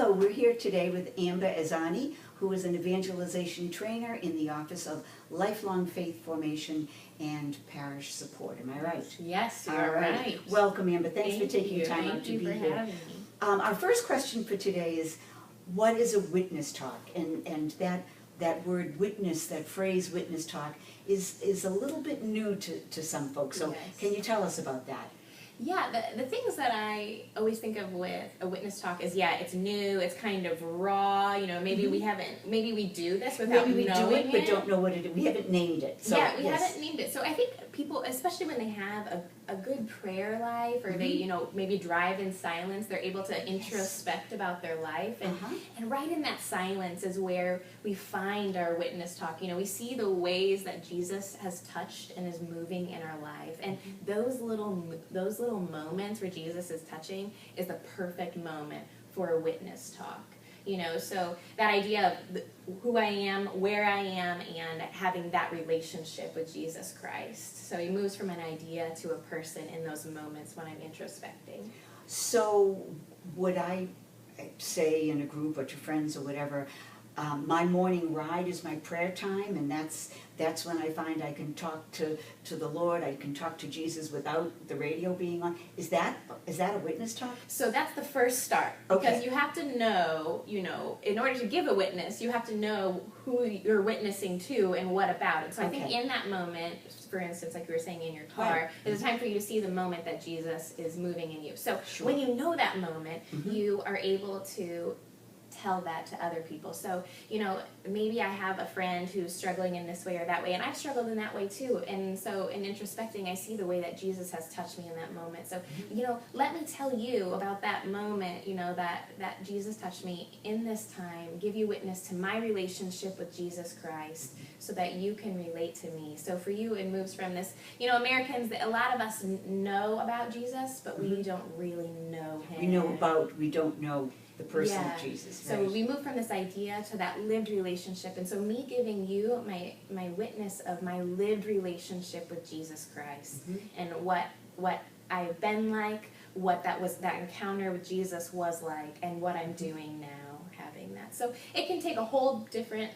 Hello, we're here today with Ezeani, who is an evangelization trainer in the Office of Lifelong Faith Formation and Parish Support. Am I right? Yes, All you're right. right. Welcome, Amber. Thanks for Thank taking you. time out Thank to you be for here. having me. Our first question for today is, what is a witness talk? And that word witness, that phrase witness talk, is a little bit new to some folks. So Yes. can you tell us about that? Yeah, the things that I always think of with a witness talk is, it's new, it's kind of raw, maybe maybe we do this without Maybe we do knowing it, but don't know what it is. We haven't named it. So, we haven't named it. So I think people, especially when they have a good prayer life, or they, maybe drive in silence, they're able to introspect about their life. And right in that silence is where we find our witness talk. We see the ways that Jesus has touched and is moving in our life. And those little moments where Jesus is touching is the perfect moment for a witness talk. So that idea of who I am, where I am, and having that relationship with Jesus Christ. So he moves from an idea to a person in those moments when I'm introspecting. So would I say in a group or to friends or whatever, my morning ride is my prayer time, and that's when I find I can talk to the Lord, I can talk to Jesus without the radio being on. Is that a witness talk? So that's the first start. Because you have to know, in order to give a witness, you have to know who you're witnessing to and what about it. So I think in that moment, for instance, like you were saying in your car, it's a time for you to see the moment that Jesus is moving in you. So when you know that moment, you are able to tell that to other people. So, maybe I have a friend who's struggling in this way or that way, and I've struggled in that way too. And so in introspecting, I see the way that Jesus has touched me in that moment. So, let me tell you about that moment, that Jesus touched me in this time, give you witness to my relationship with Jesus Christ so that you can relate to me. So for you, it moves from this, Americans, a lot of us know about Jesus, but we don't really know him. We don't know the person of Jesus. Right? So we move from this idea to that lived relationship. And so me giving you my witness of my lived relationship with Jesus Christ and what I've been like, what that encounter with Jesus was like, and what I'm doing now, having that. So it can take a whole different,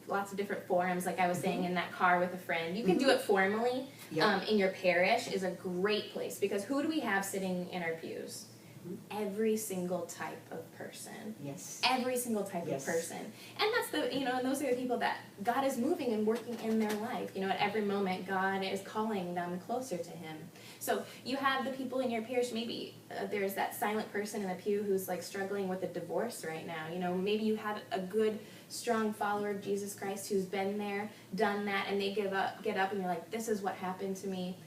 lots of different forms, like I was saying in that car with a friend. You can do it formally. In your parish is a great place, because who do we have sitting in our pews? Every single type of person. Yes. Every single type of person. And that's and those are the people that God is moving and working in their life. At every moment, God is calling them closer to him. So you have the people in your parish, maybe there's that silent person in the pew who's like struggling with a divorce right now. Maybe you have a good, strong follower of Jesus Christ who's been there, done that, and they get up and you're like, this is what happened to me.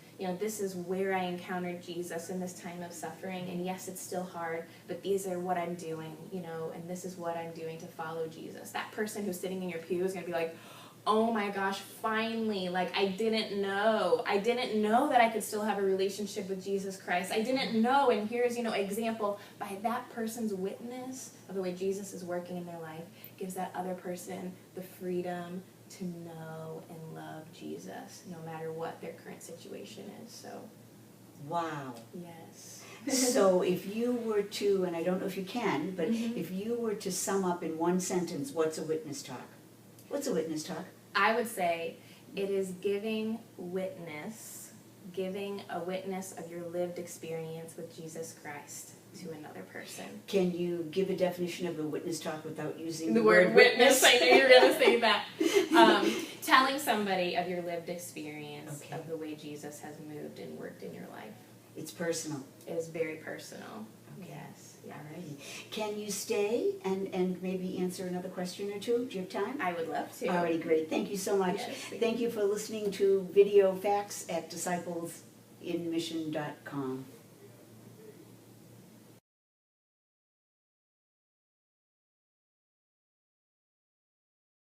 This is where I encountered Jesus in this time of suffering, and yes, it's still hard, but these are what I'm doing, and this is what I'm doing to follow Jesus. That person who's sitting in your pew is going to be like, oh my gosh, finally, like I didn't know that I could still have a relationship with Jesus Christ. I didn't know, and here's, example, by that person's witness of the way Jesus is working in their life, gives that other person the freedom to know and love Jesus, no matter what their current situation is. So, wow. Yes. So if you were to, and I don't know if you can, but if you were to sum up in one sentence, what's a witness talk? What's a witness talk? I would say it is giving a witness of your lived experience with Jesus Christ to another person. Can you give a definition of a witness talk without using the word witness? I knew you were going to say that. Telling somebody of your lived experience of the way Jesus has moved and worked in your life. It's personal. It is very personal. Okay. Yes. All right. Can you stay and maybe answer another question or two? Do you have time? I would love to. All right, great. Thank you so much. Yes, thank you for listening to Video Facts at disciplesinmission.com.